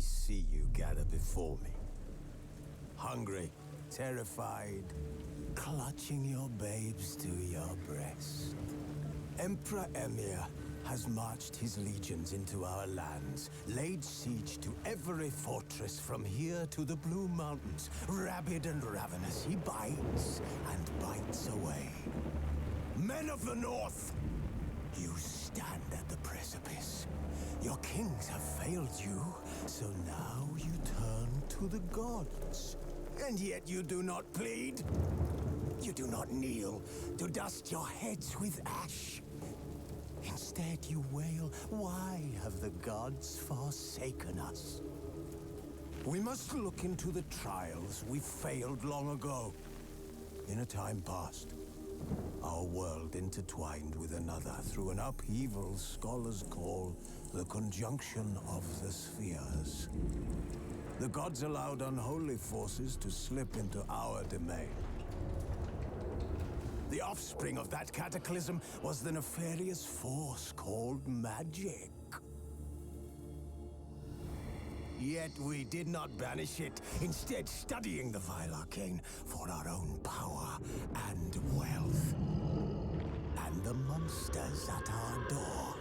see you gather before me. Hungry, terrified, clutching your babes to your breast. Emperor Emhyr has marched his legions into our lands, laid siege to every fortress from here to the Blue Mountains. Rabid and ravenous, he bites and bites away. Men of the North, you stand at the precipice. Your kings have failed you, so now you turn to the gods. And yet you do not plead. You do not kneel to dust your heads with ash. Instead you wail, why have the gods forsaken us? We must look into the trials we failed long ago. In a time past, our world intertwined with another through an upheaval scholars call the conjunction of the spheres. The gods allowed unholy forces to slip into our domain. The offspring of that cataclysm was the nefarious force called magic. Yet we did not banish it, instead studying the vile arcane for our own power and wealth. And the monsters at our door,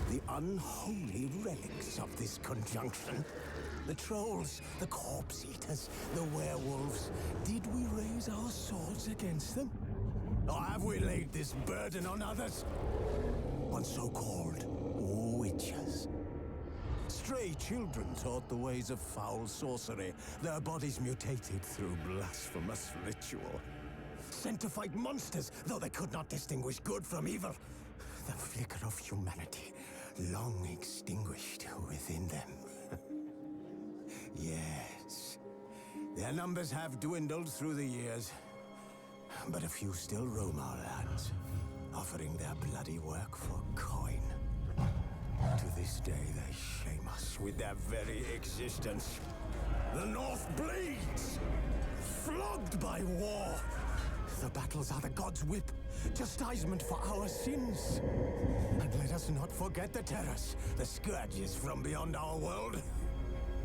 the unholy relics of this conjunction. The trolls, the corpse eaters, the werewolves. Did we raise our swords against them? Or have we laid this burden on others? On so-called witches. Stray children taught the ways of foul sorcery, their bodies mutated through blasphemous ritual. Sent to fight monsters, though they could not distinguish good from evil. The flicker of humanity, long extinguished within them. Yes, their numbers have dwindled through the years, but a few still roam our lands, offering their bloody work for coin. To this day, they shame us with their very existence. The North bleeds, flogged by war. The battles are the gods' whip, chastisement for our sins. And let us not forget the terrors, the scourges from beyond our world.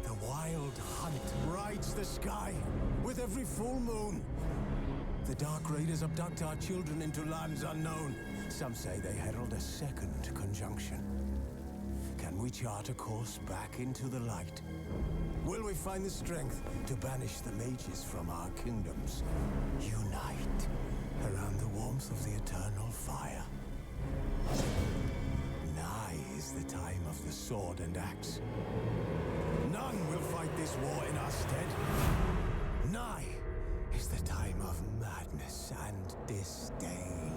The wild hunt rides the sky with every full moon. The Dark Raiders abduct our children into lands unknown. Some say they herald a second conjunction. Can we chart a course back into the light? Will we find the strength to banish the mages from our kingdoms? Unite around the warmth of the eternal fire. Nigh is the time of the sword and axe. None will fight this war in our stead. Nigh is the time of madness and disdain.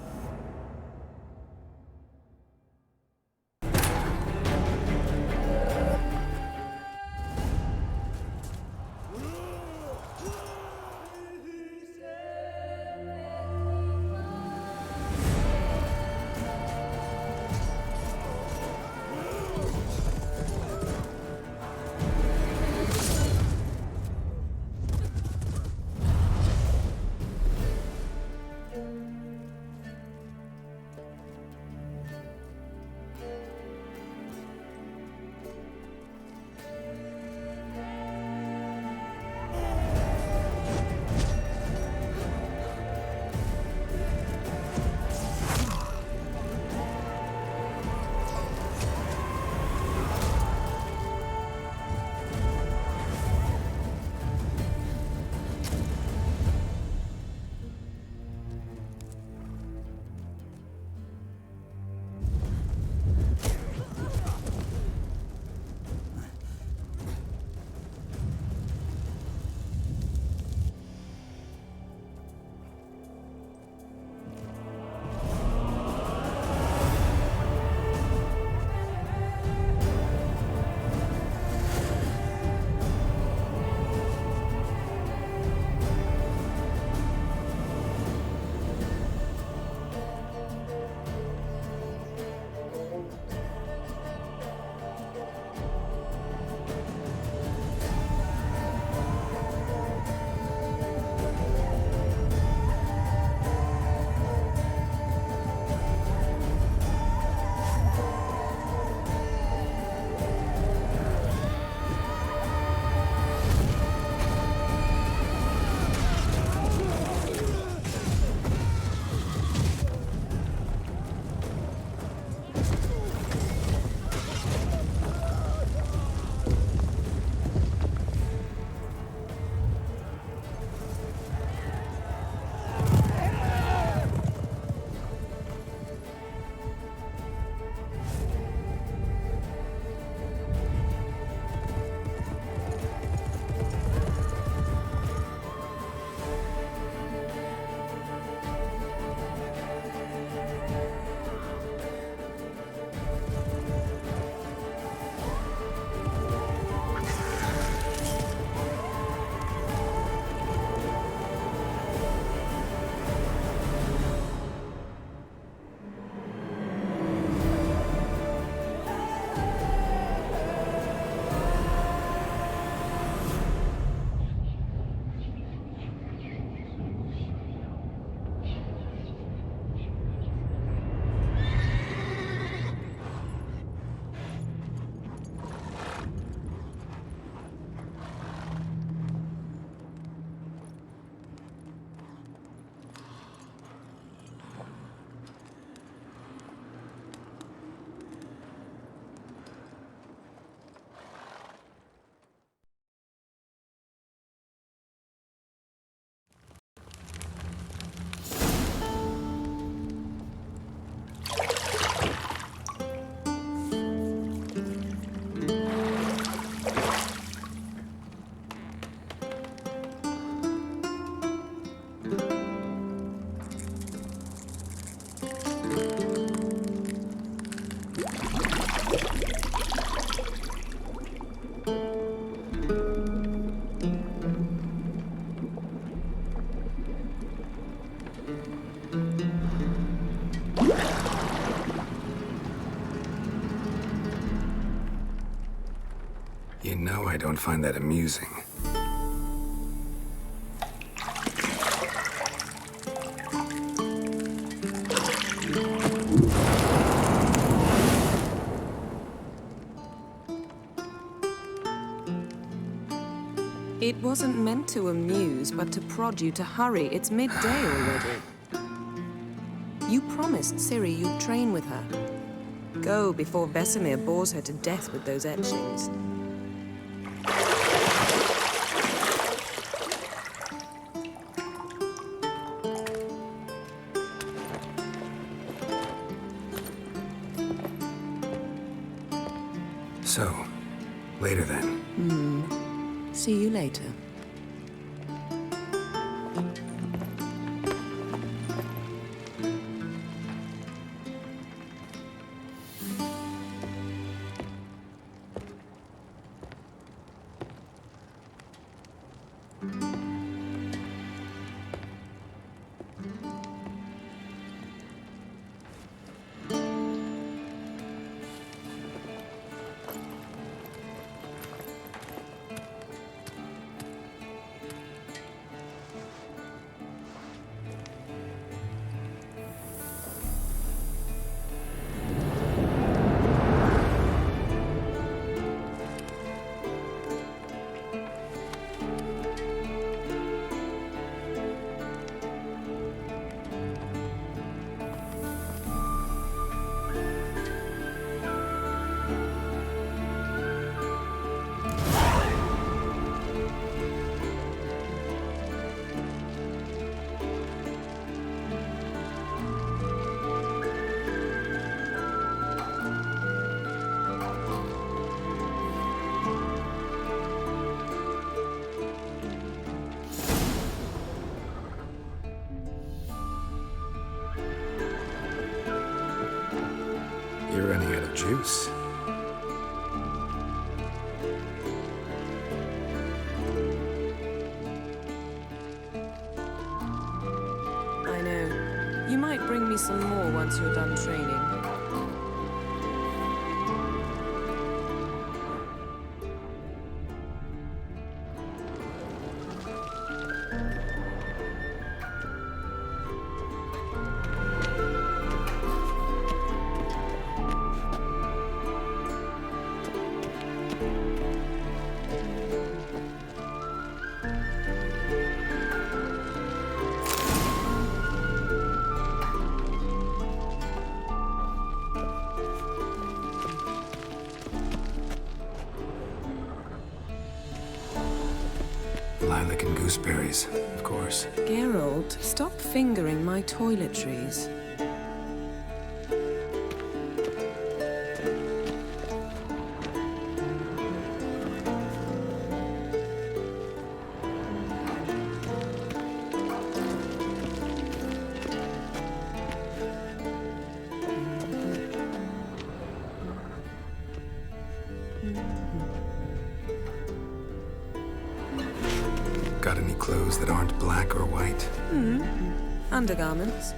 You know I don't find that amusing. It wasn't meant to amuse, but to prod you to hurry. It's midday already. You promised Ciri you'd train with her. Go before Vesemir bores her to death with those etchings. So, later then. See you later. You're running out of juice. I know. You might bring me some more once you're done training. Lilac and gooseberries, of course. Geralt, stop fingering my toiletries. Got any clothes that aren't black or white? Undergarments.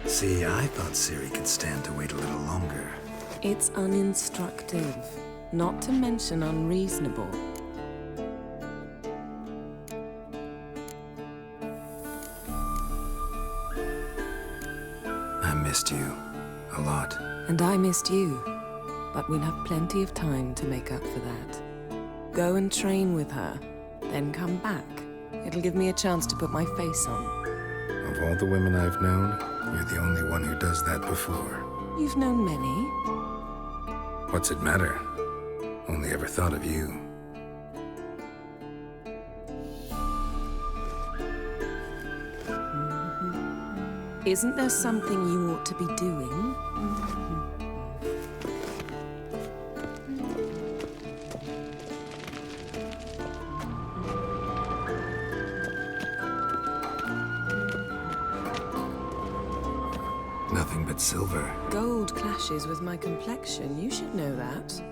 See, I thought Ciri could stand to wait a little longer. It's uninstructive, not to mention unreasonable. I missed you a lot. And I missed you, but we'll have plenty of time to make up for that. Go and train with her, then come back. It'll give me a chance to put my face on. Of all the women I've known, you're the only one who does that before. You've known many. What's it matter? Only ever thought of you. Isn't there something you ought to be doing? Nothing but but silver. Gold clashes with my complexion. You should know that.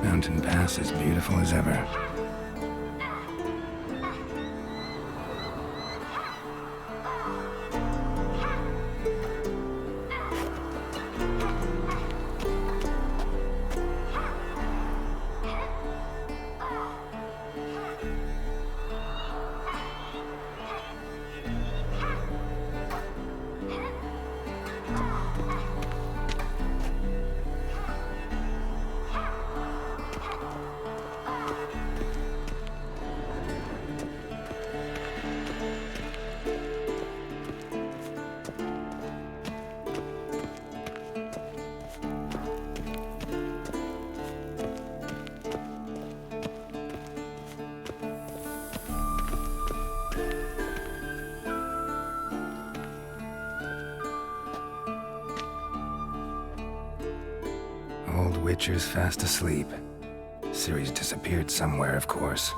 Mountain Pass as beautiful as ever. Old Witcher's fast asleep. Ciri's disappeared somewhere, of course.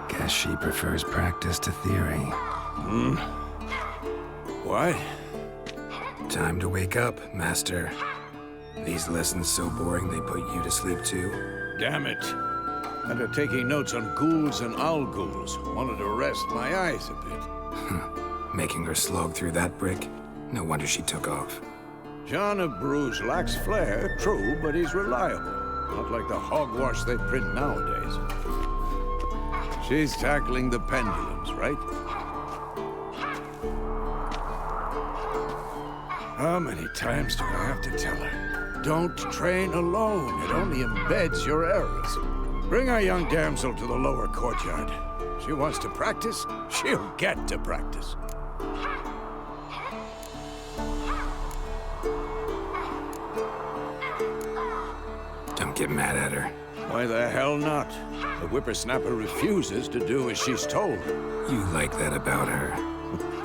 Guess she prefers practice to theory. What? Time to wake up, Master. These lessons so boring they put you to sleep too? Damn it. After taking notes on ghouls and owl ghouls, wanted to rest my eyes a bit. Making her slog through that brick? No wonder she took off. John of Bruges lacks flair, true, but he's reliable. Not like the hogwash they print nowadays. She's tackling the pendulums, right? How many times do I have to tell her? Don't train alone. It only embeds your errors. Bring our young damsel to the lower courtyard. She wants to practice, she'll get to practice. Don't get mad at her. Why the hell not? The whippersnapper refuses to do as she's told. You like that about her.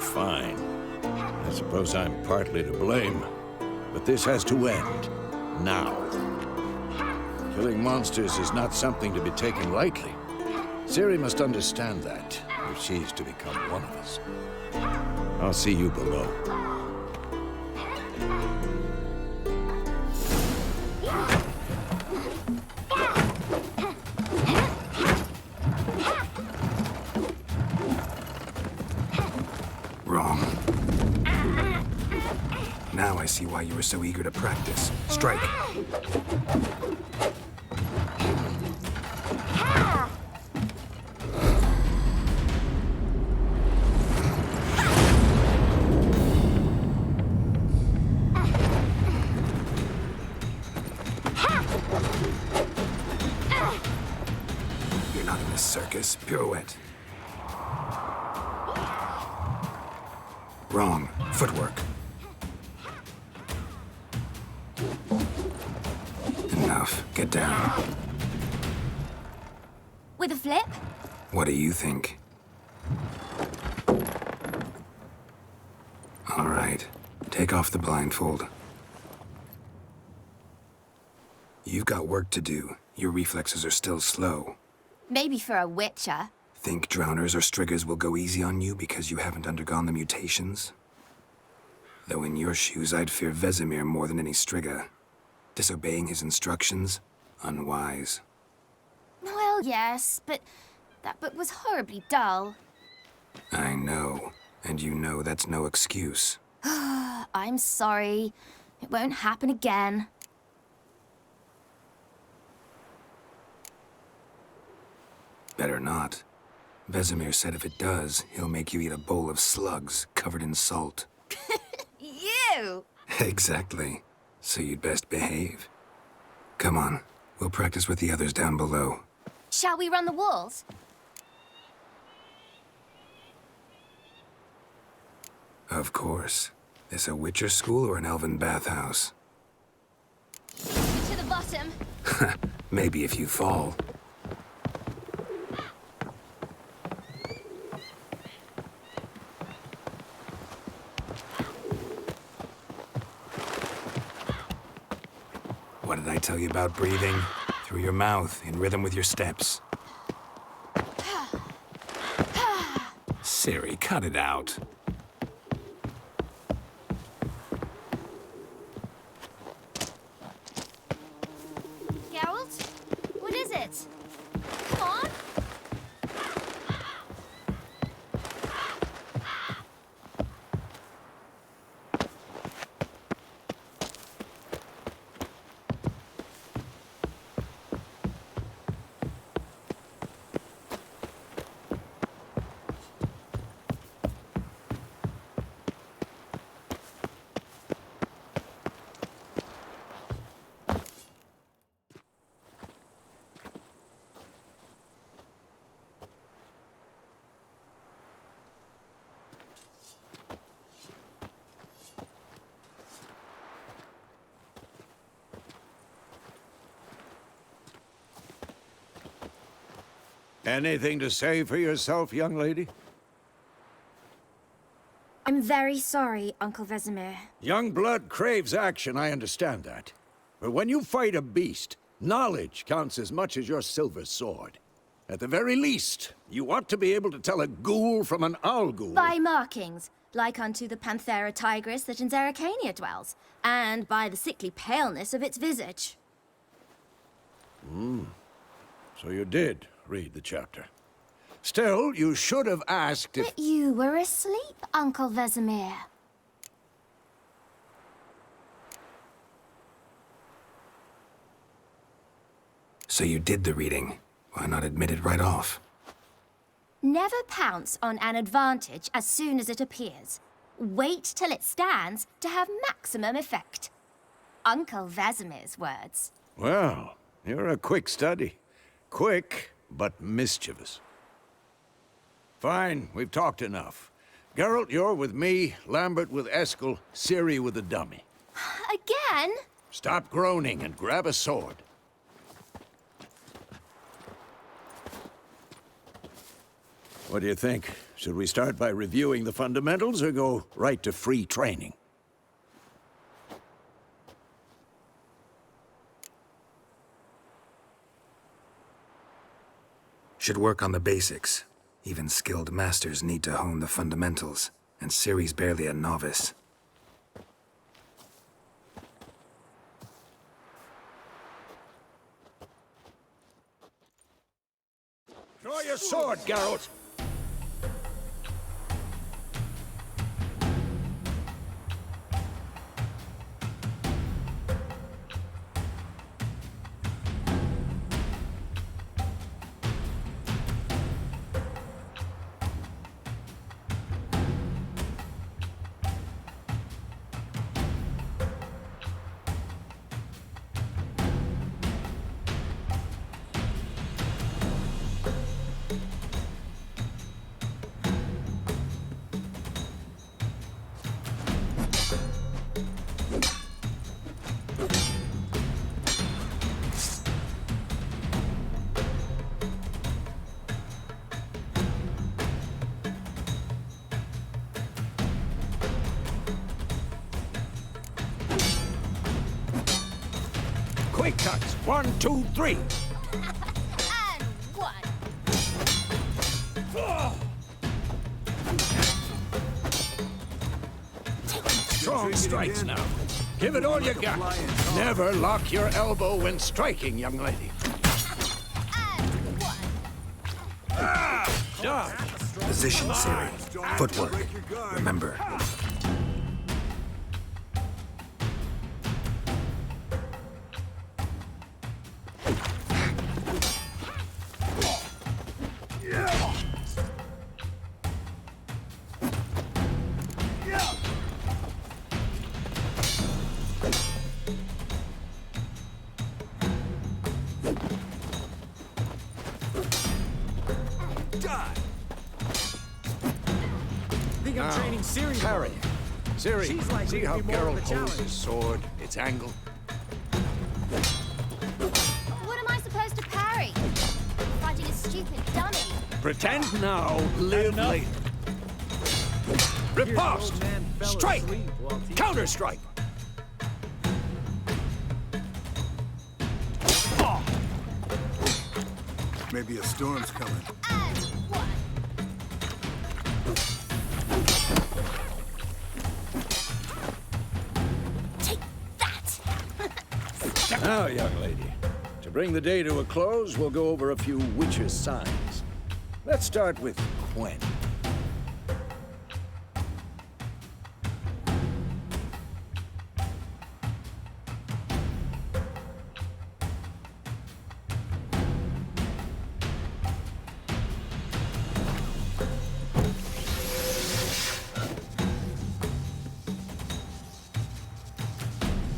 Fine. I suppose I'm partly to blame. But this has to end. Now. Killing monsters is not something to be taken lightly. Ciri must understand that, if she's to become one of us. I'll see you below. Wrong. Now I see why you were so eager to practice. Strike. You're not in this circus. Pirouette. Wrong. Footwork. Enough. Get down. With a flip? What do you think? All right. Take off the blindfold. You've got work to do. Your reflexes are still slow. Maybe for a witcher. Think drowners or striggers will go easy on you because you haven't undergone the mutations? Though in your shoes, I'd fear Vesemir more than any strigger. Disobeying his instructions? Unwise. Well, yes, but That book was horribly dull. I know. And you know that's no excuse. I'm sorry. It won't happen again. Better not. Vesemir said if it does, he'll make you eat a bowl of slugs covered in salt. You! Exactly. So you'd best behave. Come on. We'll practice with the others down below. Shall we run the walls? Of course. This a Witcher school or an elven bathhouse? To the bottom. Maybe if you fall. What did I tell you about breathing? Through your mouth, in rhythm with your steps. Ciri, cut it out. Geralt? What is it? Come on! Anything to say for yourself, young lady? I'm very sorry, Uncle Vesemir. Young blood craves action, I understand that. But when you fight a beast, knowledge counts as much as your silver sword. At the very least, you ought to be able to tell a ghoul from an owl ghoul. By markings, like unto the Panthera tigris that in Zerrikania dwells, and by the sickly paleness of its visage. So you did read the chapter. Still, you should have asked if... But you were asleep, Uncle Vesemir. So you did the reading. Why not admit it right off? Never pounce on an advantage as soon as it appears. Wait till it stands to have maximum effect. Uncle Vesemir's words. Well, you're a quick study. Quick, but mischievous. Fine, we've talked enough. Geralt, you're with me, Lambert with Eskel, Ciri with the dummy. Again? Stop groaning and grab a sword. What do you think? Should we start by reviewing the fundamentals or go right to free training? Should work on the basics. Even skilled masters need to hone the fundamentals, and Ciri's barely a novice. Draw your sword, Geralt! Quick cuts. 1, 2, 3. And one. Strong strikes now. Give it all you got. Never lock your elbow when striking, young lady. And one. Dodge! Position, Siri. Footwork. Remember. I'm training Ciri. Parry. Ciri, She's likely see to how be more of Geralt a holds challenge. his sword, its angle? What am I supposed to parry? Fighting a stupid dummy. Pretend now, live enough? later. Here's Riposte! the old man fell Strike! asleep while teaching. Counter-strike! Maybe a storm's coming. And one. Take that! Now, young lady, to bring the day to a close, we'll go over a few witches' signs. Let's start with Quen.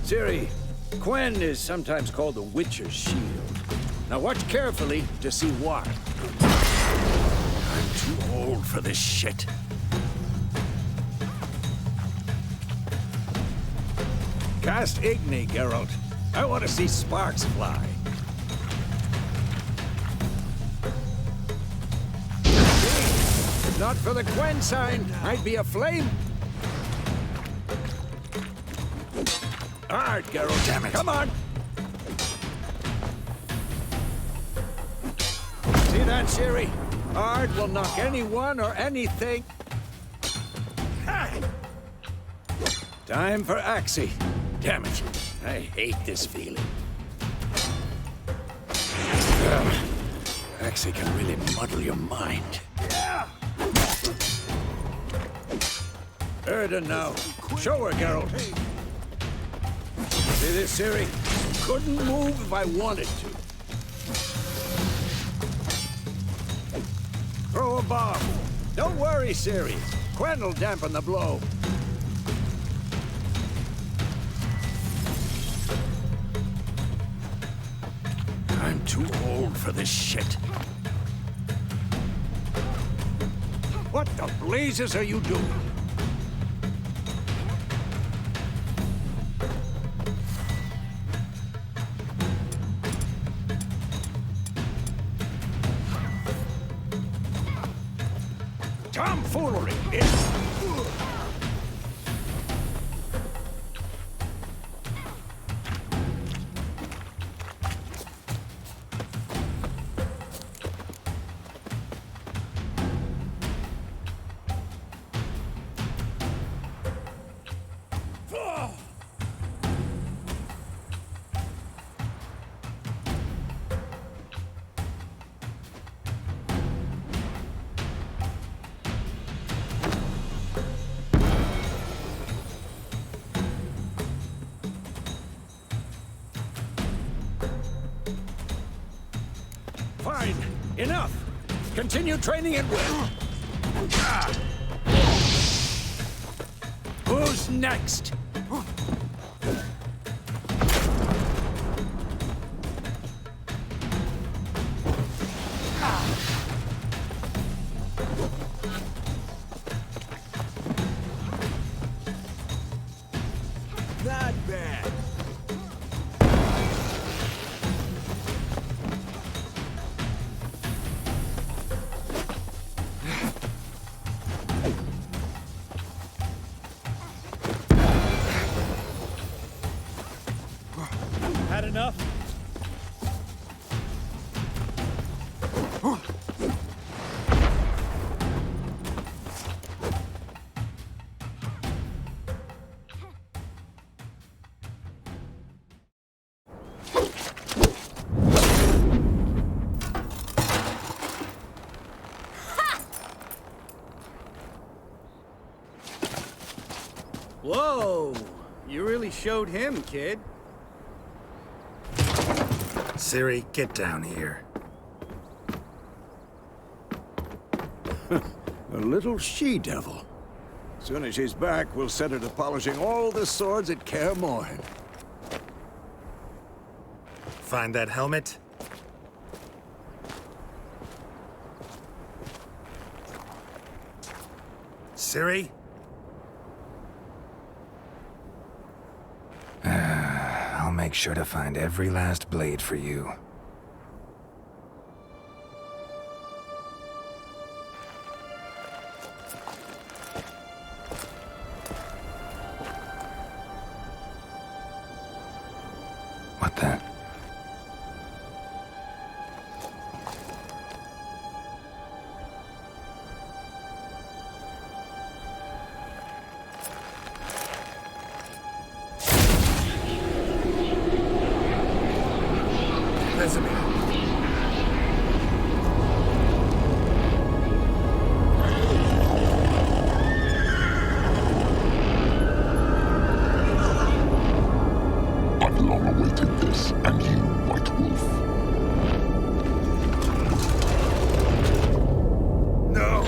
Ciri, Quen is sometimes called the Witcher's Shield. Now watch carefully to see why. I'm too old for this shit. Cast Igni, Geralt. I want to see sparks fly. If not for the Quen sign, I'd be aflame. Hard, Geralt, damn it. Come on! See that, Ciri? Hard will knock anyone or anything. Time for Axii. Damn it. I hate this feeling. Axii can really muddle your mind. Erden now. Show her, Geralt. See this, Ciri? Couldn't move if I wanted to. Throw a bomb. Don't worry, Ciri. Quen will dampen the blow. I'm too old for this shit. What the blazes are you doing? Tomfoolery! Fine. Enough. Continue training at will. Who's next? Not bad. Had enough? Ha! Whoa! You really showed him, kid. Ciri, get down here. A little she-devil. Soon as she's back, we'll set her to polishing all the swords at Kaer Morhen. Find that helmet? Ciri? I'll make sure to find every last blade for you. What the? Vesemir. I've long awaited this, and you, White Wolf. No!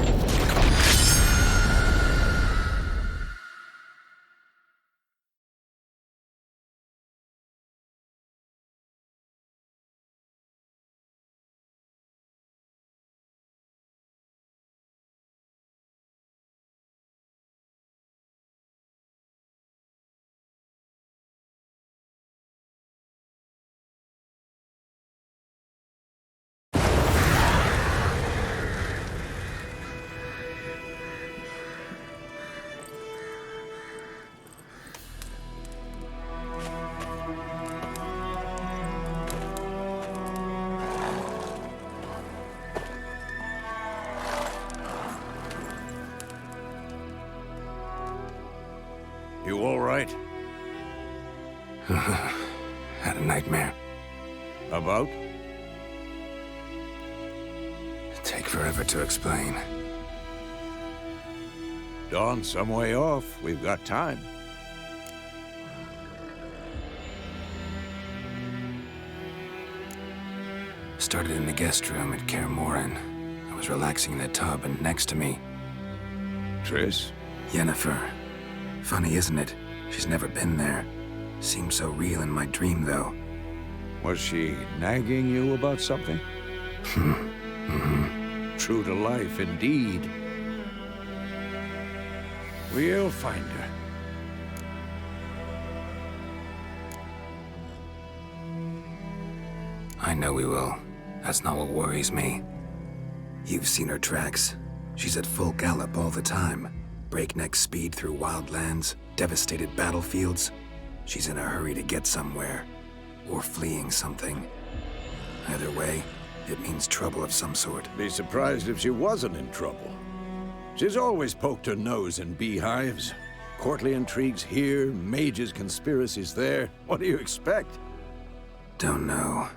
You all right? Had a nightmare. About? Take forever to explain. Dawn's some way off. We've got time. Started in the guest room at Kaer Morhen. I was relaxing in the tub, and next to me, Triss? Yennefer. Funny, isn't it? She's never been there. Seemed so real in my dream, though. Was she nagging you about something? True to life, indeed. We'll find her. I know we will. That's not what worries me. You've seen her tracks. She's at full gallop all the time. Breakneck speed through wild lands, devastated battlefields. She's in a hurry to get somewhere. Or fleeing something. Either way, it means trouble of some sort. Be surprised if she wasn't in trouble. She's always poked her nose in beehives. Courtly intrigues here, mages' conspiracies there. What do you expect? Don't know.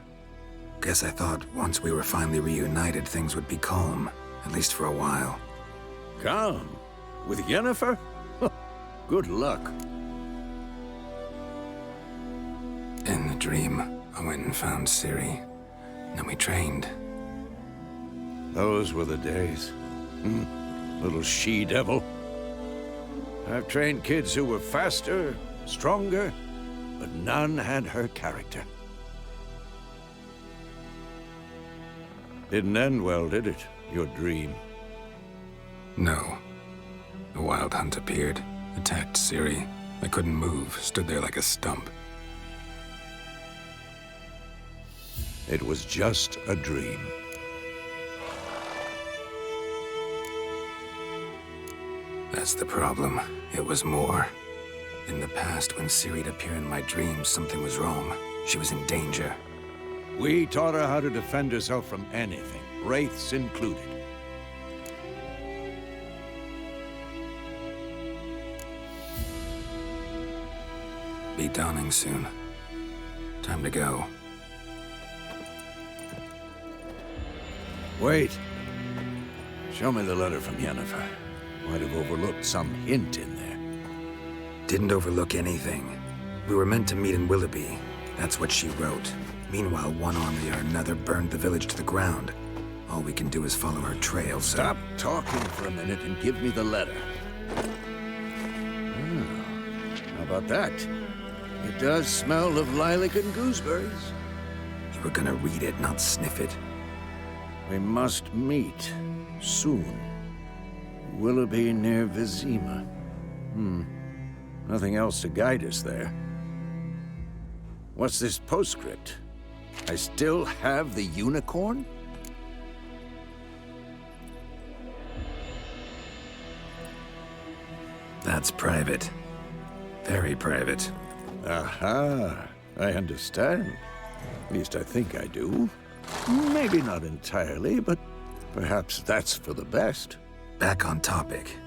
Guess I thought once we were finally reunited, things would be calm. At least for a while. Calm? With Yennefer? Good luck. In the dream, I went and found Ciri. Then we trained. Those were the days. Little she-devil. I've trained kids who were faster, stronger, but none had her character. Didn't end well, did it? Your dream? No. The Wild Hunt appeared, attacked Ciri. I couldn't move, stood there like a stump. It was just a dream. That's the problem. It was more. In the past, when Ciri'd appear in my dreams, something was wrong. She was in danger. We taught her how to defend herself from anything, wraiths included. Be dawning soon. Time to go. Wait. Show me the letter from Yennefer. Might have overlooked some hint in there. didn't overlook anything. We were meant to meet in Willoughby. That's what she wrote. Meanwhile, one army or another burned the village to the ground. All we can do is follow her trail, so... Stop talking for a minute and give me the letter. How about that? It does smell of lilac and gooseberries. You were gonna read it, not sniff it. We must meet soon. Willoughby near Vizima. Nothing else to guide us there. What's this postscript? I still have the unicorn? That's private. Very private. Aha, I understand. At least I think I do. Maybe not entirely, but perhaps that's for the best. Back on topic.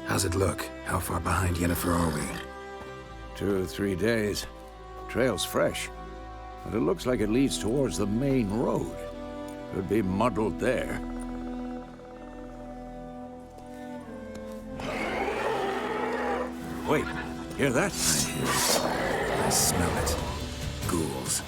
How's it look? How far behind Yennefer are we? 2 or 3 days. Trail's fresh, but it looks like it leads towards the main road. Could be muddled there. Wait, hear that? I hear it. I smell it. Ghouls.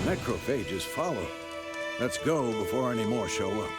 Necrophages follow. Let's go before any more show up.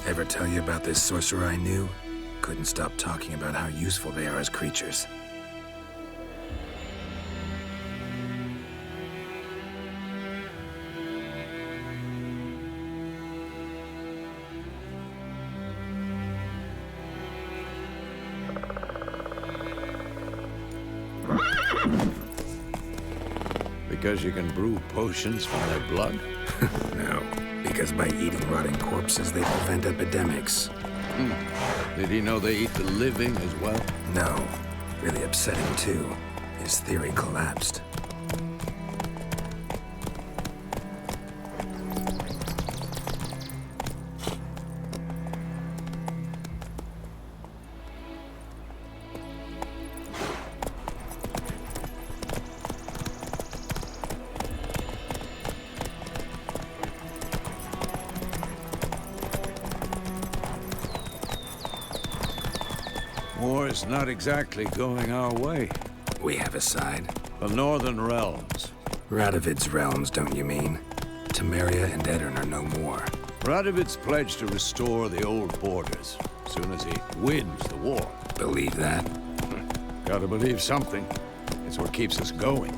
Ever tell you about this sorcerer I knew? Couldn't stop talking about how useful they are as creatures. Because you can brew potions from their blood? No, because by eating rotting corpses, they prevent epidemics. Did he know they eat the living as well? No, really upsetting too. His theory collapsed. War's not exactly going our way. We have a side. The Northern Realms. Radovid's realms, don't you mean? Temeria and Edirn are no more. Radovid's pledged to restore the old borders, as soon as he wins the war. Believe that? Gotta believe something. It's what keeps us going.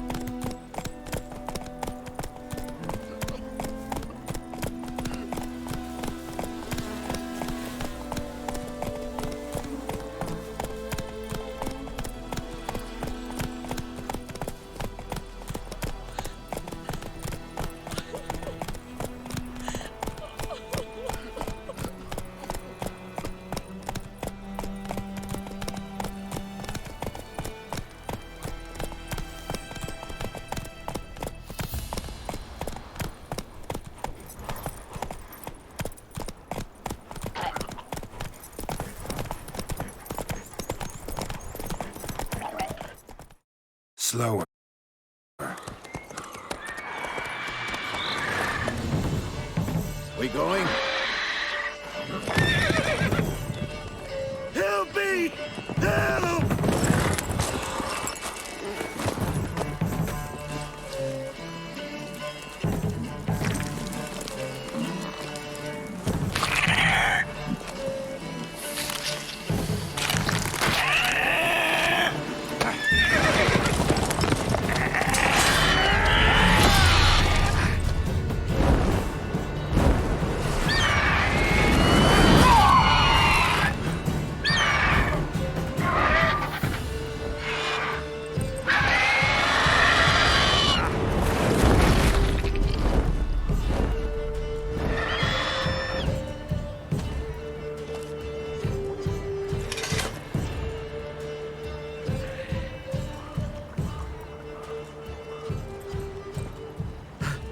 Slower. We going? Help me! Help!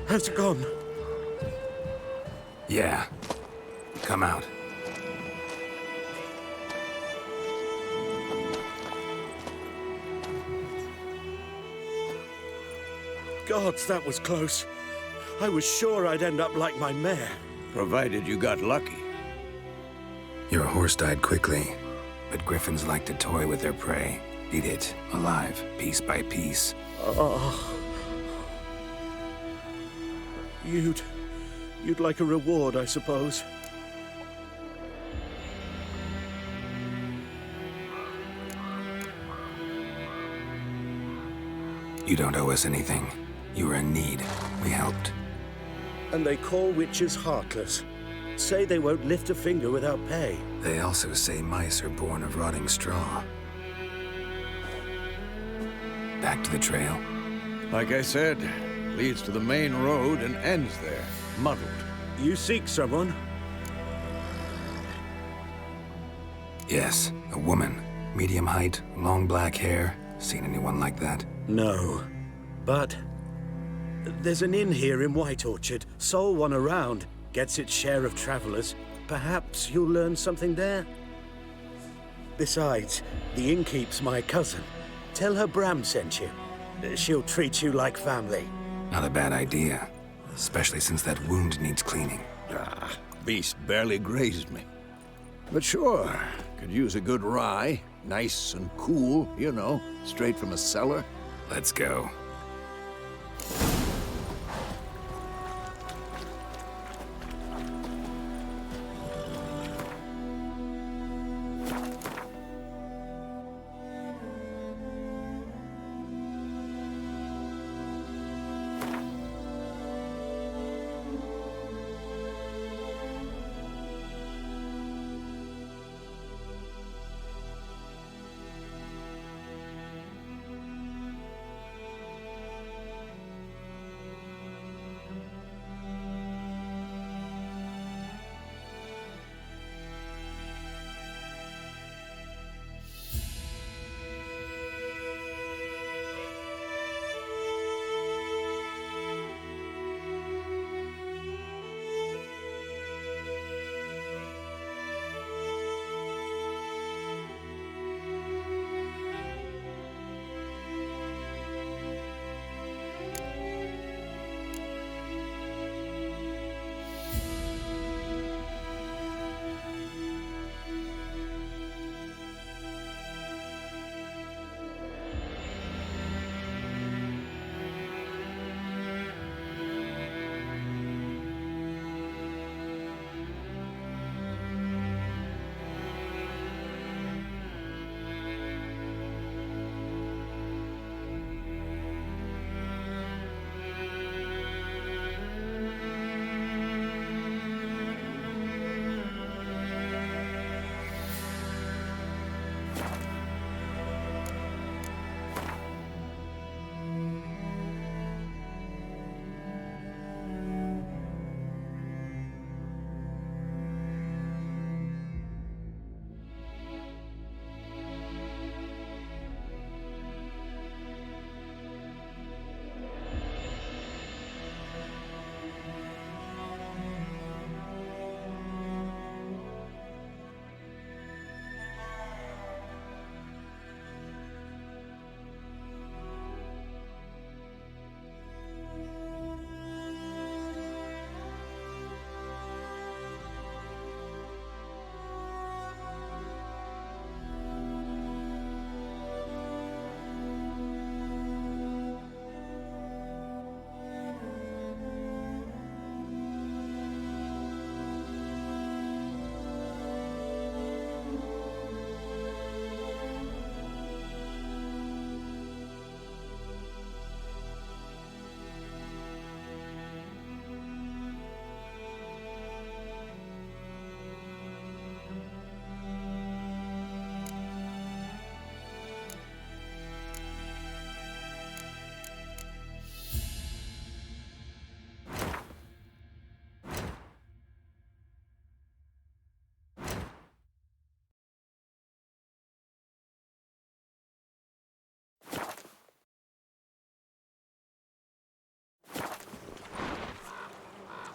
Has it gone? Yeah. Come out. Gods, that was close. I was sure I'd end up like my mare. Provided you got lucky. Your horse died quickly, but griffins like to toy with their prey. Eat it, alive, piece by piece. Oh. You'd like a reward, I suppose. You don't owe us anything. You were in need. We helped. And they call witches heartless. Say they won't lift a finger without pay. They also say mice are born of rotting straw. Back to the trail. Like I said, leads to the main road and ends there, muddled. You seek someone? Yes, a woman. Medium height, long black hair, Seen anyone like that? No. But there's an inn here in White Orchard. Sole one around. Gets its share of travelers. Perhaps you'll learn something there? Besides, the innkeep's my cousin. Tell her Bram sent you. She'll treat you like family. Not a bad idea. Especially since that wound needs cleaning. Ah, beast barely grazed me. But sure, could use a good rye. Nice and cool, you know, straight from a cellar. Let's go.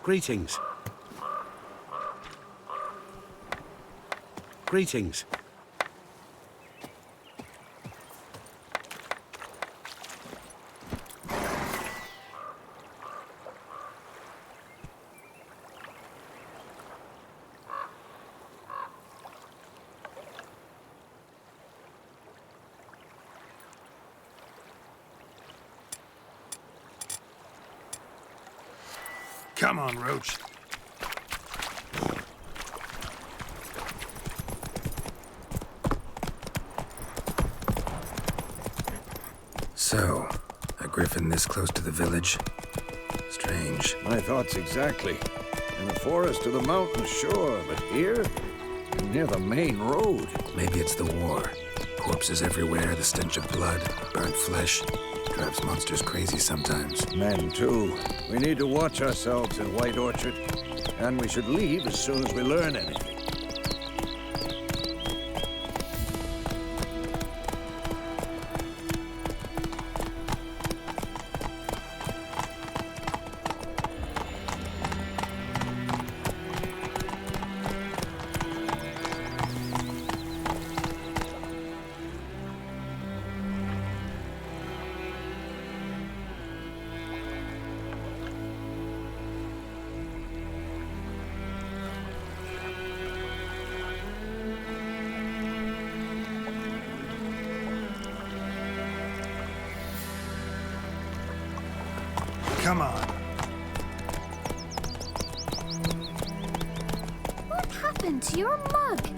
Greetings. Greetings. Come on, Roach. So, a griffin this close to the village? Strange. My thoughts exactly. In the forest or the mountains, sure, but here? Near the main road. Maybe it's the war. Corpses everywhere, the stench of blood, burnt flesh. Drives monsters crazy sometimes. Men, too. We need to watch ourselves in White Orchard. And we should leave as soon as we learn anything. Come on. What happened to your mug?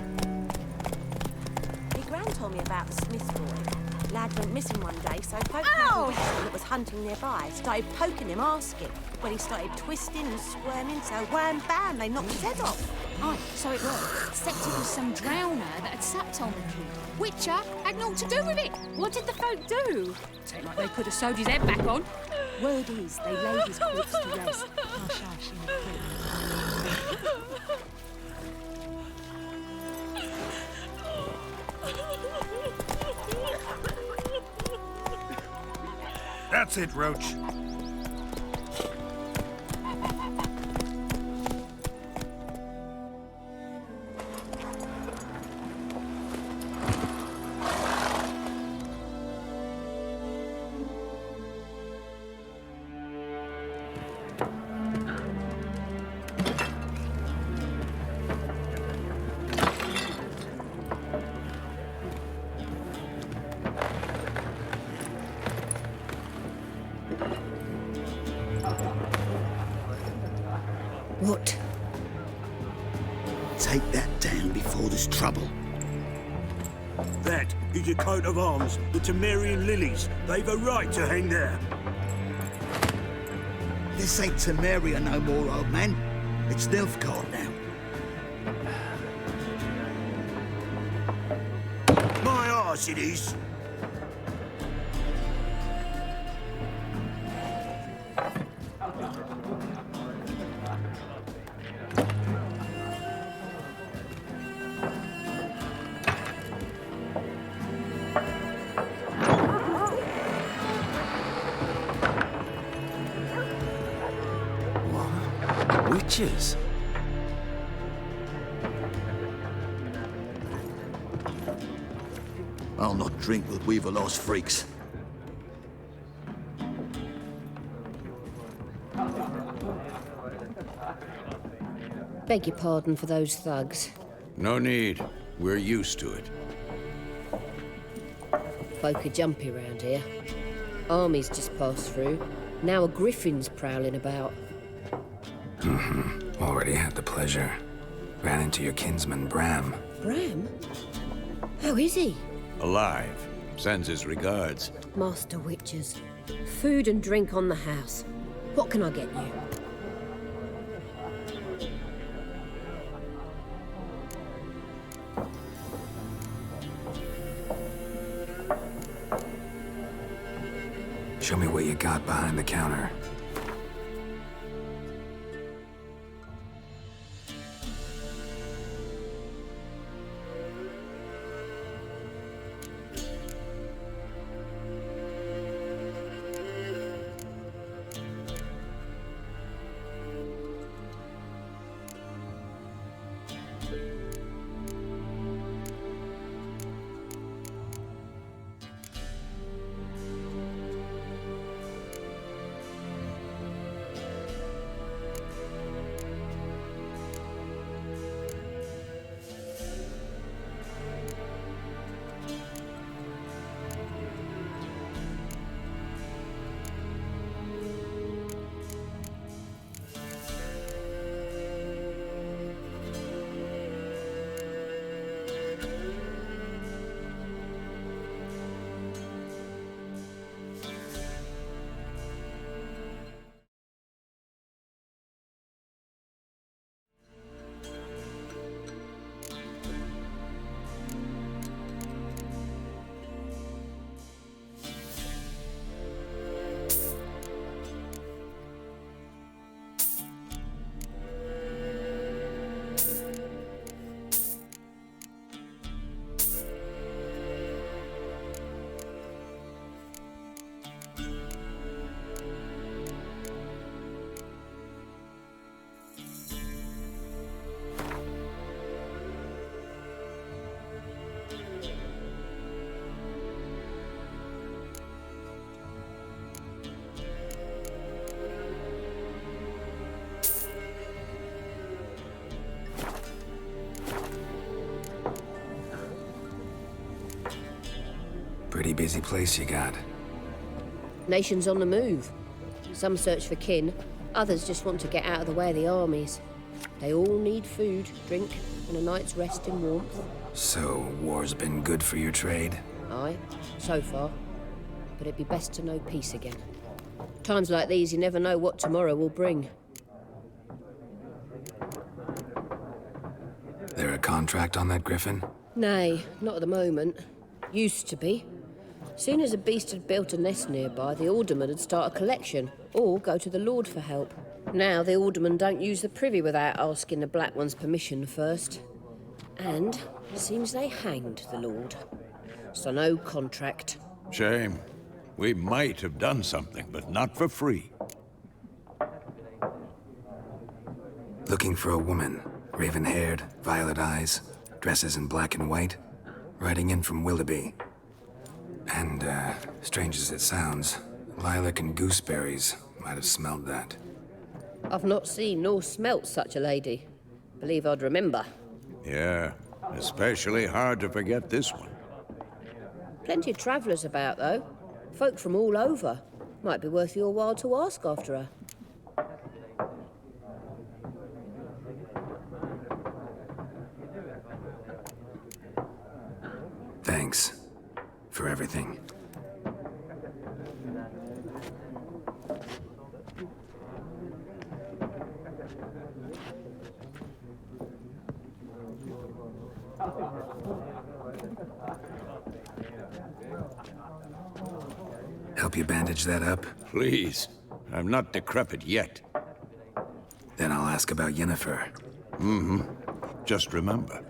My gran told me about the Smith boy. Lad went missing one day, so folk that was hunting nearby started poking him, asking. When he started twisting and squirming, so wham bam, they knocked his head off. Aye, so it was. Except it was some drowner that had sapped on the kid. Witcher had naught to do with it. What did the folk do? Seemed like they could have sewed his head back on. Word is, they laid his corpse to rest. Hush, hush, in the creek. That's it, Roach. What? Take that down before there's trouble. That is a coat of arms, the Temerian lilies. They've a right to hang there. This ain't Temeria no more, old man. It's Nilfgaard now. My arse it is. Witches? I'll not drink with Weaverlaw's freaks. Beg your pardon for those thugs. No need. We're used to it. Folk are jumpy round here. Armies just passed through. Now a griffin's prowling about. Already had the pleasure. Ran into your kinsman, Bram. Bram? How is he? Alive. Sends his regards. Master Witchers. Food and drink on the house. What can I get you? Show me what you got behind the counter. Pretty busy place you got. Nation's on the move. Some search for kin, others just want to get out of the way of the armies. They all need food, drink, and a night's rest in warmth. So, war's been good for your trade? Aye, so far. But it'd be best to know peace again. Times like these, you never know what tomorrow will bring. There a contract on that griffin? Nay, not at the moment. Used to be. Soon as a beast had built a nest nearby, the alderman would start a collection, or go to the Lord for help. Now the aldermen don't use the privy without asking the Black One's permission first. And seems they hanged the Lord. So no contract. Shame. We might have done something, but not for free. Looking for a woman. Raven-haired, violet eyes, dresses in black and white. Riding in from Willoughby. And, strange as it sounds, lilac and gooseberries might have smelled that. I've not seen nor smelt such a lady. Believe I'd remember. Yeah, especially hard to forget this one. Plenty of travellers about, though. Folk from all over. Might be worth your while to ask after her. Thanks for everything. Help you bandage that up? Please. I'm not decrepit yet. Then I'll ask about Yennefer. Mm-hmm. Just remember,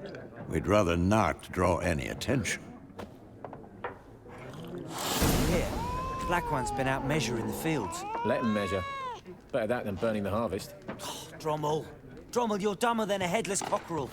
we'd rather not draw any attention. Here, Black One's been out measuring the fields. Let him measure. Better that than burning the harvest. Drommel. Drommel, you're dumber than a headless cockerel.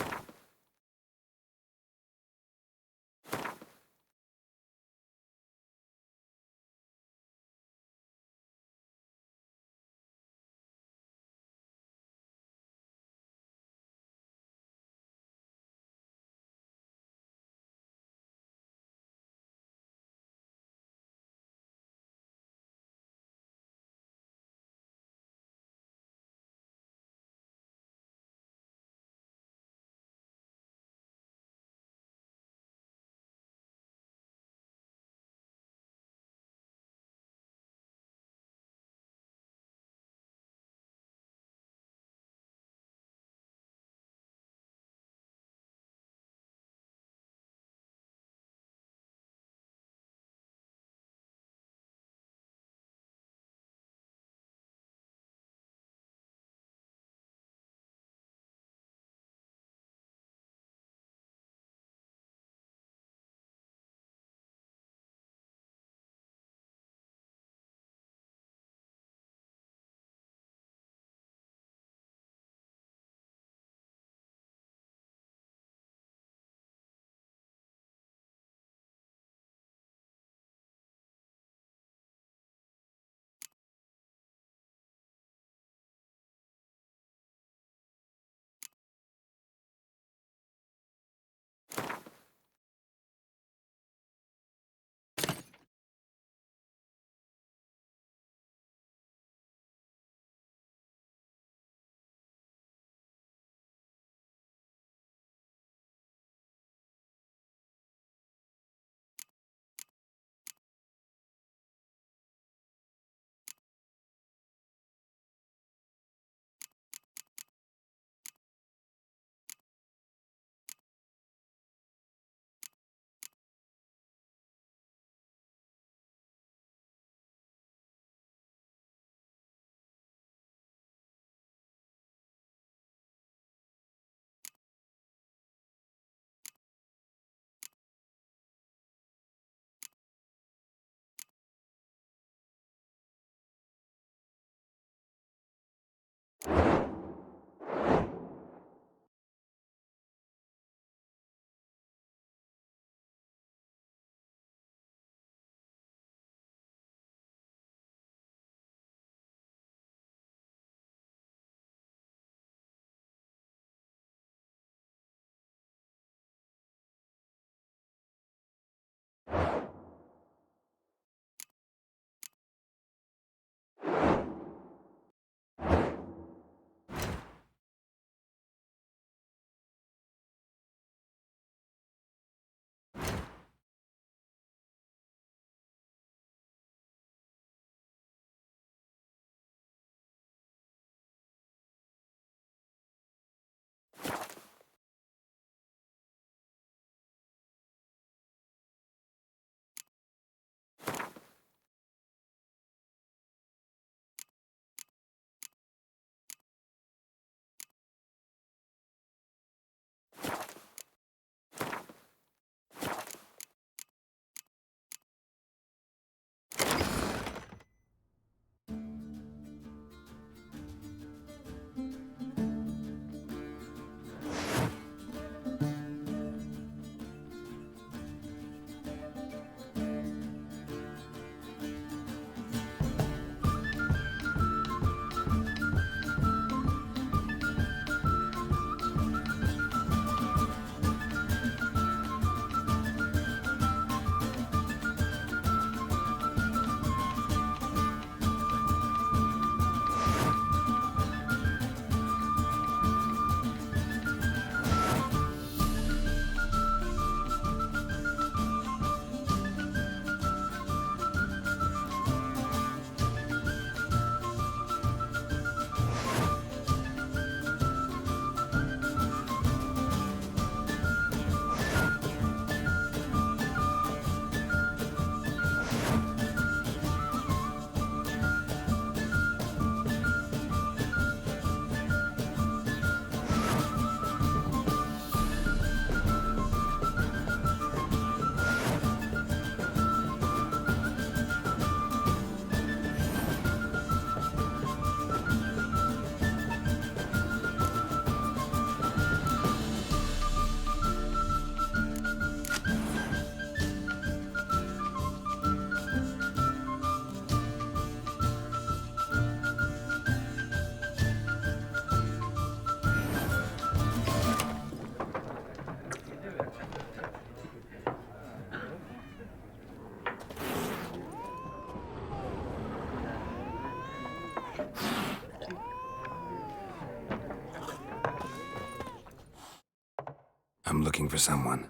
looking for someone.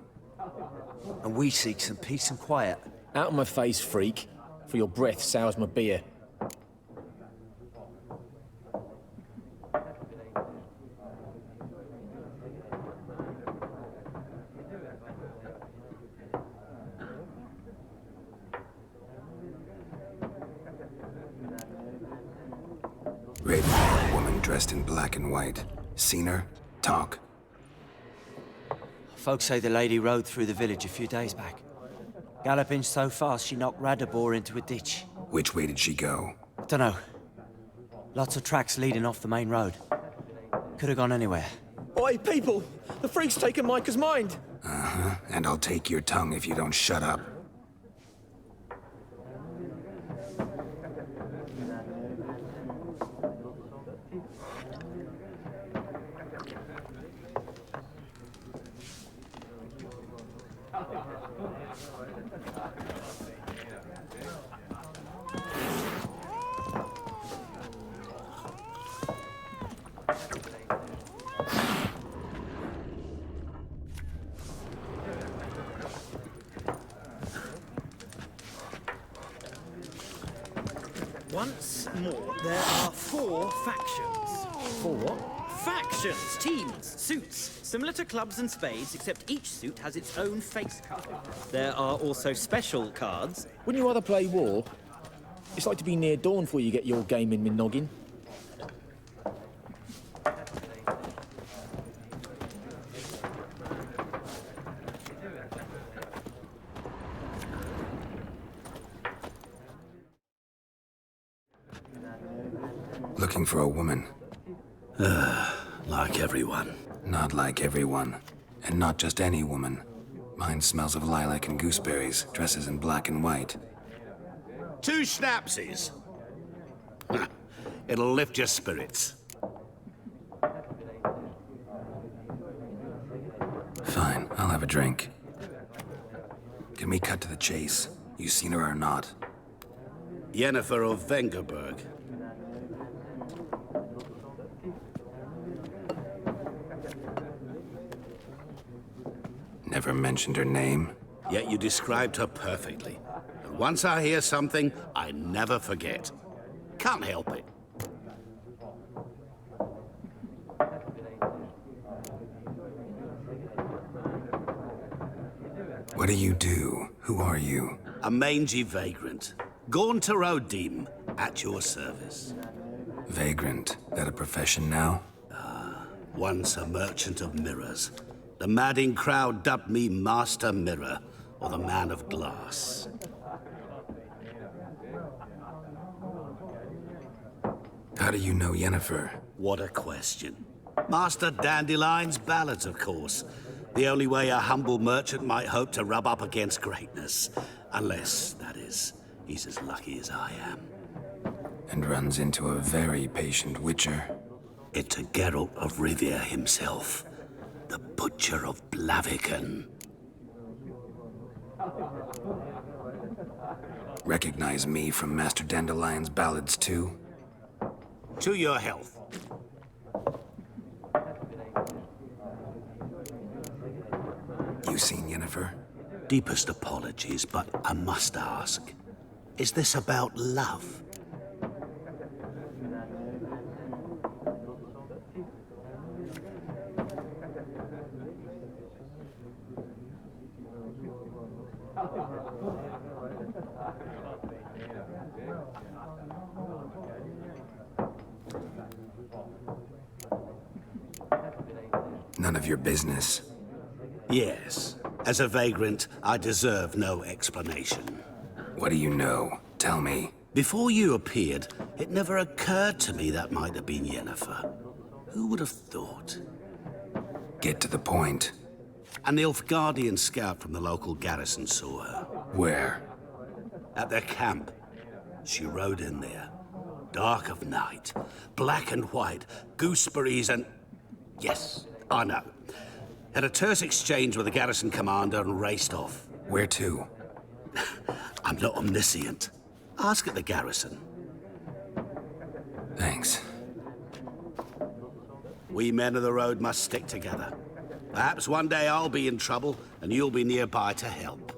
And we seek some peace and quiet. Out of my face, freak. For your breath sours my beer. Raven, woman dressed in black and white. Seen her? Talk. Folks say the lady rode through the village a few days back. Galloping so fast she knocked Radabor into a ditch. Which way did she go? Dunno. Lots of tracks leading off the main road. Could have gone anywhere. Oi, people! The freak's taken Micah's mind! Uh-huh. And I'll take your tongue if you don't shut up. Once more, there are 4 factions. 4 what? Factions, teams, suits. Similar to clubs and spades, except each suit has its own face card. There are also special cards. Wouldn't you rather play war? It's like to be near dawn before you get your game in my noggin. Looking for a woman. Like everyone. Not like everyone. And not just any woman. Mine smells of lilac and gooseberries, dresses in black and white. 2 schnapsies. It'll lift your spirits. Fine, I'll have a drink. Can we cut to the chase? You seen her or not? Yennefer of Vengerberg. Never mentioned her name. Yet you described her perfectly. And once I hear something, I never forget. Can't help it. What do you do? Who are you? A mangy vagrant. Gaunter O'Dim, at your service. Vagrant. That a profession now? Once a merchant of mirrors. The madding crowd dubbed me Master Mirror, or the Man of Glass. How do you know Yennefer? What a question. Master Dandelion's ballads, of course. The only way a humble merchant might hope to rub up against greatness. Unless, that is, he's as lucky as I am. And runs into a very patient witcher. It's a Geralt of Rivia himself. The Butcher of Blaviken. Recognize me from Master Dandelion's ballads, too? To your health. You seen Yennefer? Deepest apologies, but I must ask. Is this about love? None of your business. Yes. As a vagrant, I deserve no explanation. What do you know? Tell me. Before you appeared, it never occurred to me that might have been Yennefer. Who would have thought? Get to the point. An Nilfgaardian scout from the local garrison saw her. Where? At their camp. She rode in there. Dark of night. Black and white. Gooseberries and... Yes, I know. Had a terse exchange with the garrison commander and raced off. Where to? I'm not omniscient. Ask at the garrison. Thanks. We men of the road must stick together. Perhaps one day I'll be in trouble and you'll be nearby to help.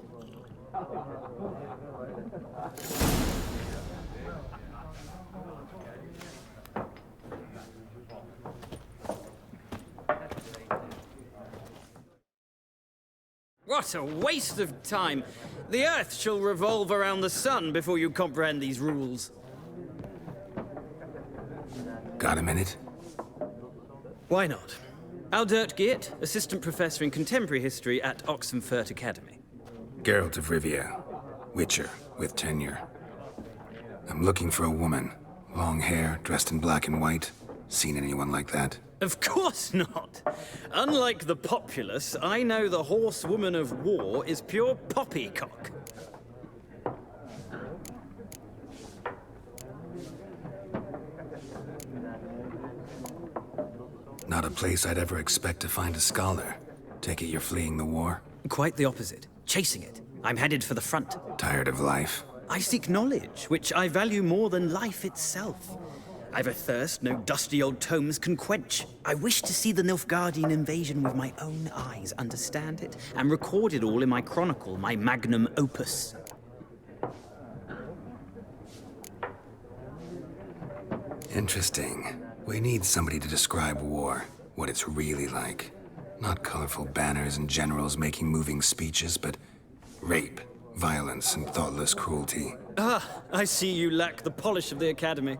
What a waste of time! The Earth shall revolve around the sun before you comprehend these rules. Got a minute? Why not? Aldert Geert, Assistant Professor in Contemporary History at Oxenfurt Academy. Geralt of Rivia, Witcher, with tenure. I'm looking for a woman. Long hair, dressed in black and white. Seen anyone like that? Of course not! Unlike the populace, I know the horsewoman of war is pure poppycock. Not a place I'd ever expect to find a scholar. Take it you're fleeing the war? Quite the opposite. Chasing it. I'm headed for the front. Tired of life? I seek knowledge, which I value more than life itself. I've a thirst no dusty old tomes can quench. I wish to see the Nilfgaardian invasion with my own eyes, understand it, and record it all in my chronicle, my magnum opus. Interesting. We need somebody to describe war, what it's really like. Not colorful banners and generals making moving speeches, but rape, violence, and thoughtless cruelty. Ah, I see you lack the polish of the Academy.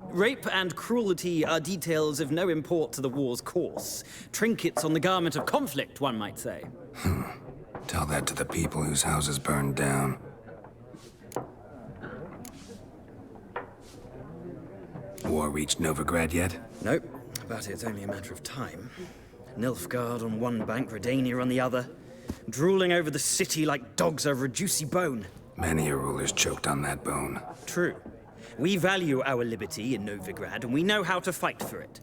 Rape and cruelty are details of no import to the war's course. Trinkets on the garment of conflict, one might say. Tell that to the people whose houses burned down. War reached Novigrad yet? Nope, but it's only a matter of time. Nilfgaard on one bank, Redania on the other. Drooling over the city like dogs over a juicy bone. Many a ruler's choked on that bone. True. We value our liberty in Novigrad, and we know how to fight for it.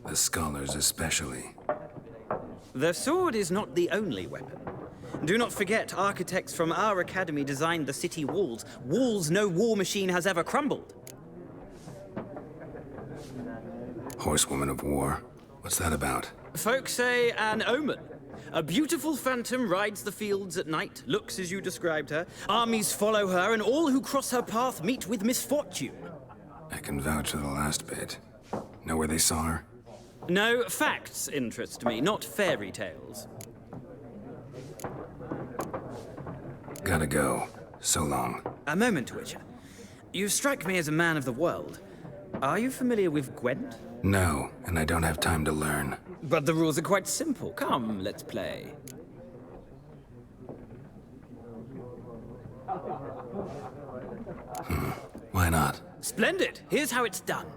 The scholars especially. The sword is not the only weapon. Do not forget, architects from our academy designed the city walls. Walls no war machine has ever crumbled. Horsewoman of war. What's that about? Folk say an omen. A beautiful phantom rides the fields at night, looks as you described her. Armies follow her, and all who cross her path meet with misfortune. I can vouch for the last bit. Know where they saw her? No, facts interest me, not fairy tales. Gotta go. So long. A moment, Witcher. You strike me as a man of the world. Are you familiar with Gwent? No, and I don't have time to learn. But the rules are quite simple. Come, let's play. Why not? Splendid! Here's how it's done.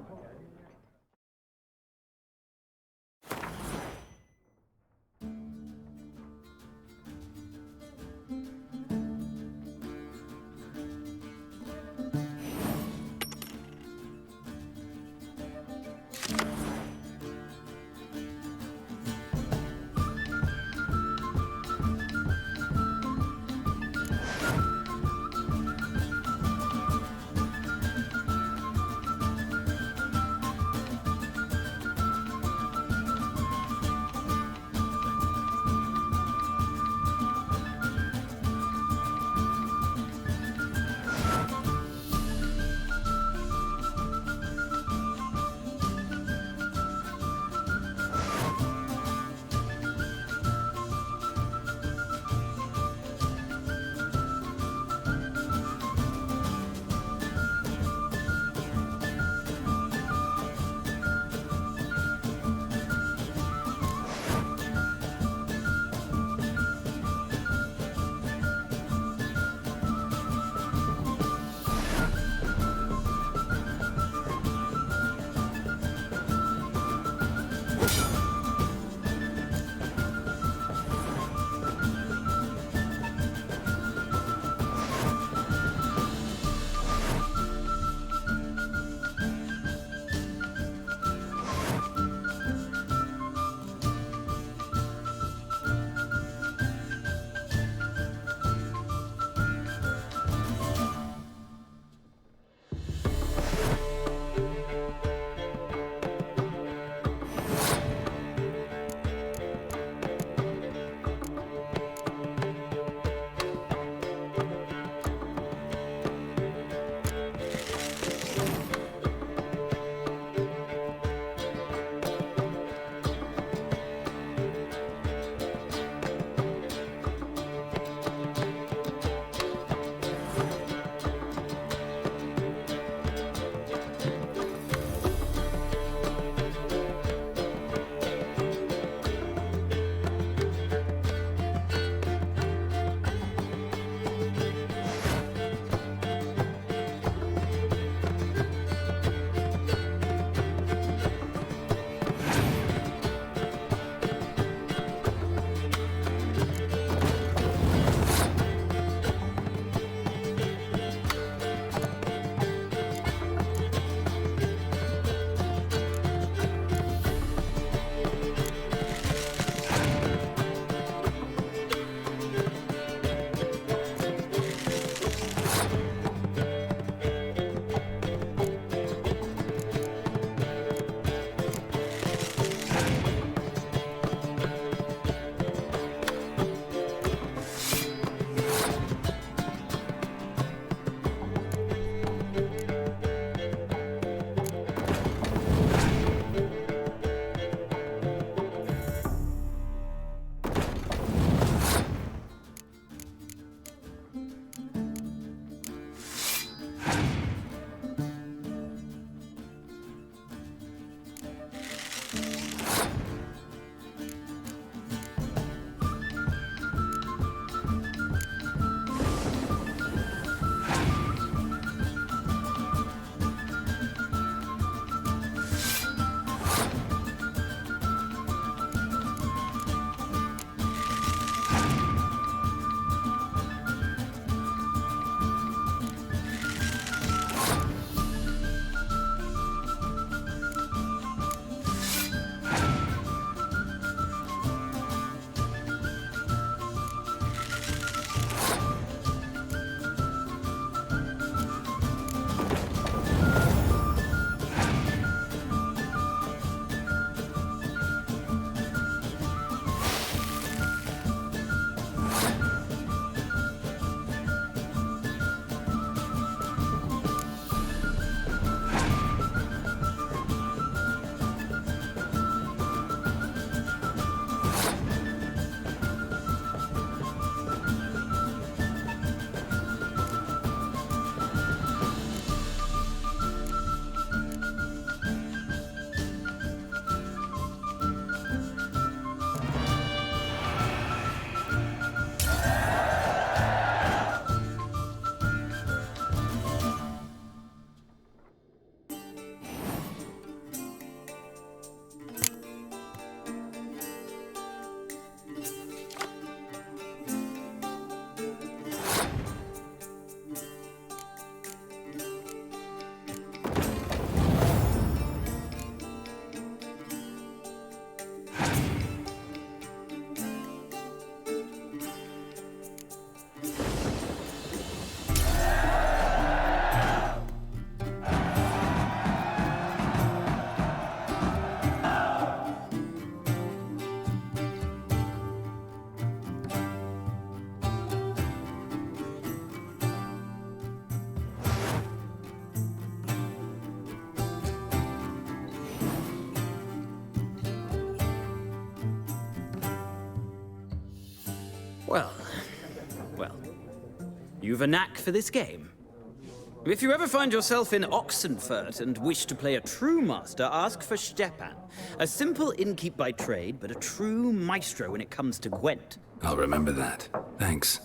Well, you've a knack for this game. If you ever find yourself in Oxenfurt and wish to play a true master, ask for Stepan. A simple innkeep by trade, but a true maestro when it comes to Gwent. I'll remember that. Thanks.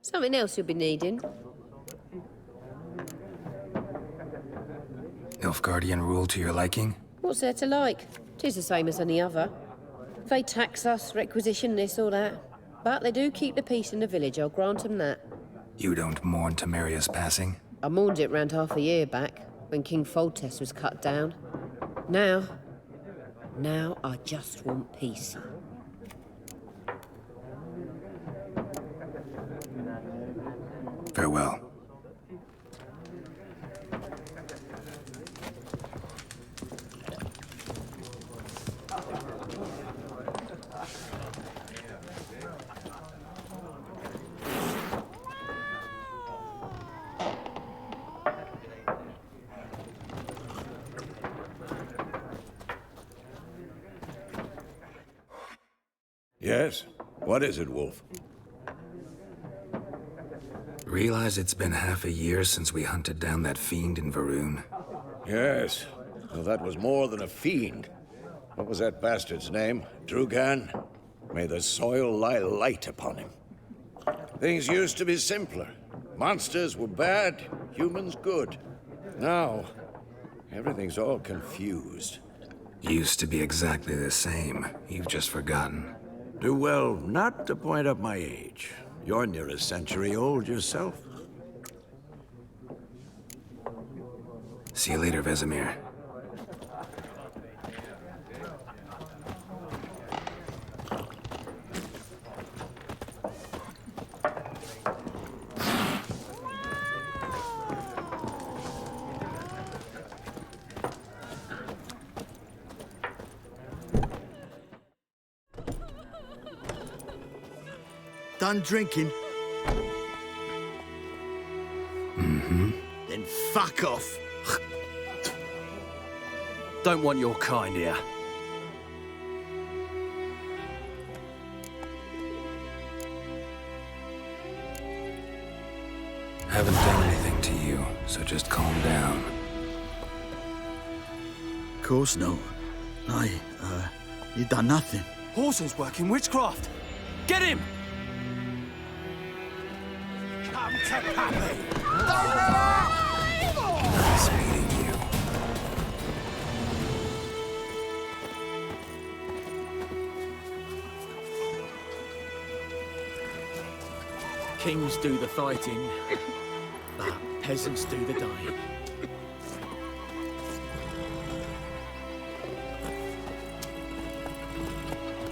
Something else you'll be needing. Nilfgaardian rule to your liking? What's there to like? 'Tis the same as any other. They tax us, requisition this or that. But they do keep the peace in the village, I'll grant them that. You don't mourn Temeria's passing? I mourned it round half a year back, when King Foltest was cut down. Now I just want peace. Farewell. Yes? What is it, Wolf? Realize it's been half a year since we hunted down that fiend in Varun? Yes. Well, that was more than a fiend. What was that bastard's name? Drugan? May the soil lie light upon him. Things used to be simpler. Monsters were bad, humans good. Now, everything's all confused. Used to be exactly the same. You've just forgotten. Do well not to point up my age. You're near a century old yourself. See you later, Vesemir. Done drinking? Mm-hmm. Then fuck off. Don't want your kind here. Haven't done anything to you, so just calm down. Course not. You done nothing. Horson's working witchcraft. Get him! Come to Pappy! Fascinating you. Kings do the fighting, but peasants do the dying.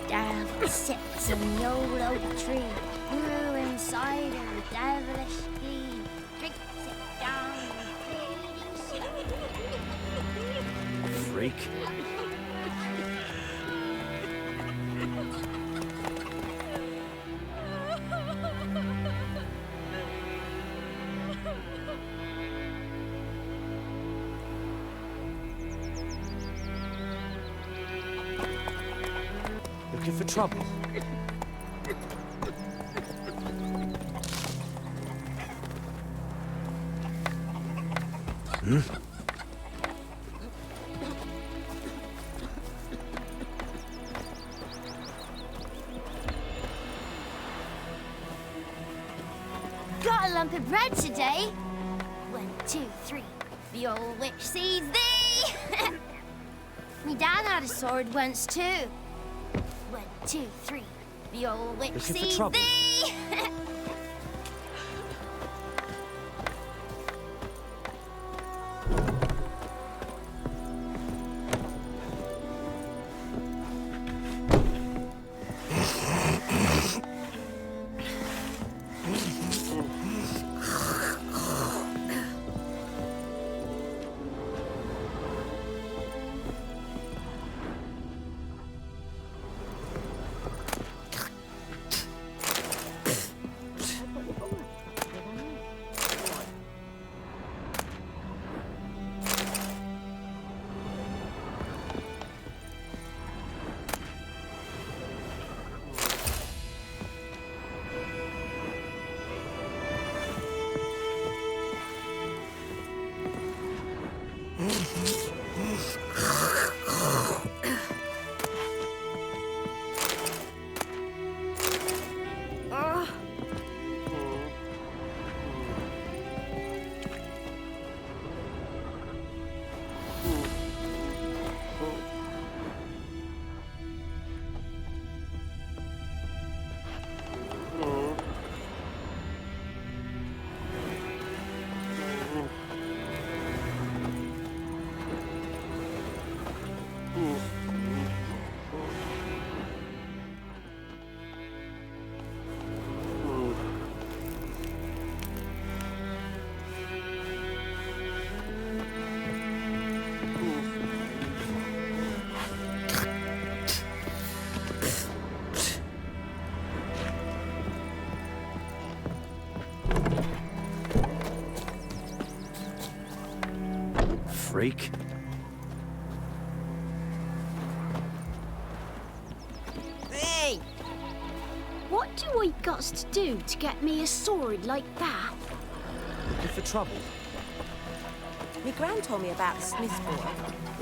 Down sits an old oak tree, grew inside her devilish tea. Drinks it down and Freak. Looking for trouble? Hmm? got a lump of bread today. 1, 2, 3. The old witch sees thee. Me dad had a sword once too. 1, 2, 3. The old witch Looking for sees trouble? thee. Freak. Hey! What do I got to do to get me a sword like that? Looking for trouble? My gran told me about the Smith's boy.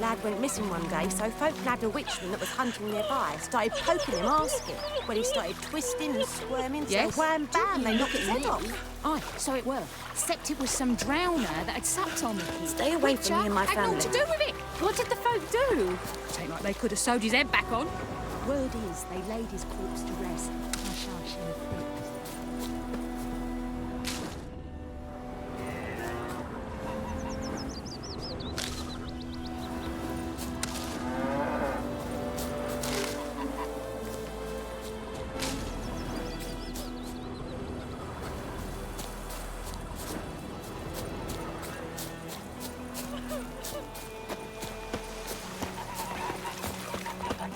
Lad went missing one day, so folk nabbed a witchman that was hunting nearby. Started poking him, asking. When he started twisting and squirming, Yes? so wham bam, they knocked his head off. Aye, so it were. Except it was some drowner that had sapped on the kid. Stay away from me and my Had naught to family. do with it. What did the folk do? Ain't like they could have sewed his head back on. Word is, they laid his corpse to rest. I shall share things.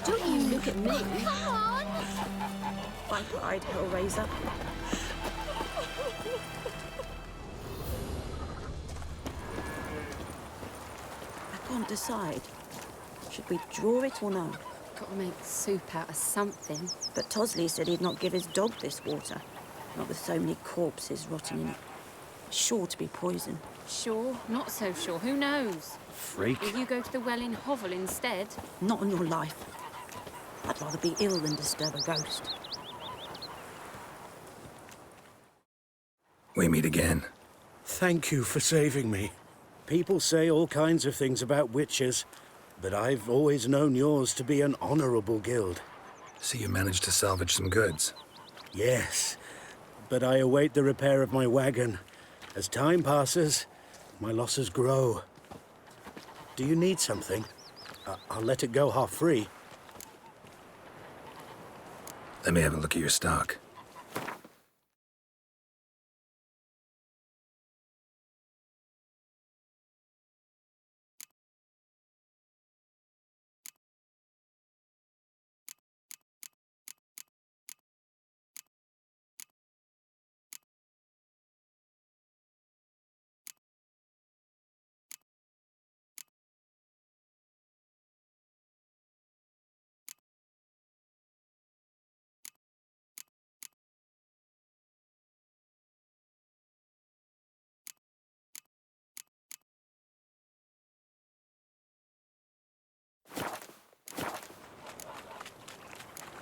Don't you look at me. Come on! By pride, Hellraiser. I can't decide. Should we draw it or no? Got to make soup out of something. But Tosley said he'd not give his dog this water. Not with so many corpses rotting in it. Sure to be poison. Sure, not so sure. Who knows? Freak. Will you go to the well in Hovel instead? Not on your life. I'd rather be ill than disturb a ghost. We meet again. Thank you for saving me. People say all kinds of things about witches, but I've always known yours to be an honorable guild. So you managed to salvage some goods? Yes, but I await the repair of my wagon. As time passes, my losses grow. Do you need something? I'll let it go half-free. Let me have a look at your stock.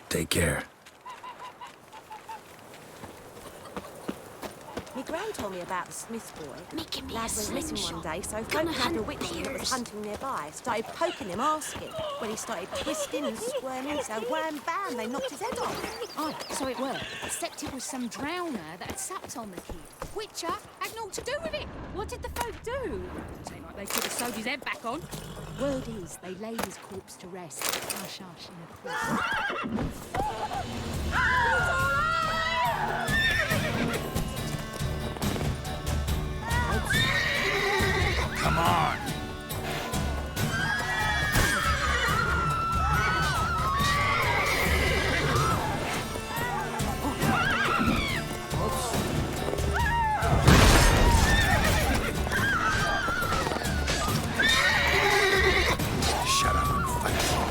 Take care. My gran told me about the Smith boy. Making me Lad a went missing slingshot. one day, so folk Gonna had hunt a witch that was bears. hunting nearby. Started poking him, asking. When he started twisting and squirming, so wham bam, they knocked his head off. Oh, so it were. Except it was some drowner that had supped on the kid. Witcher had naught to do with it. What did the folk do? Seemed like they could have sewed his head back on. Word is, they laid his corpse to rest. Hush, hush, in a Come on! Shut up and fight.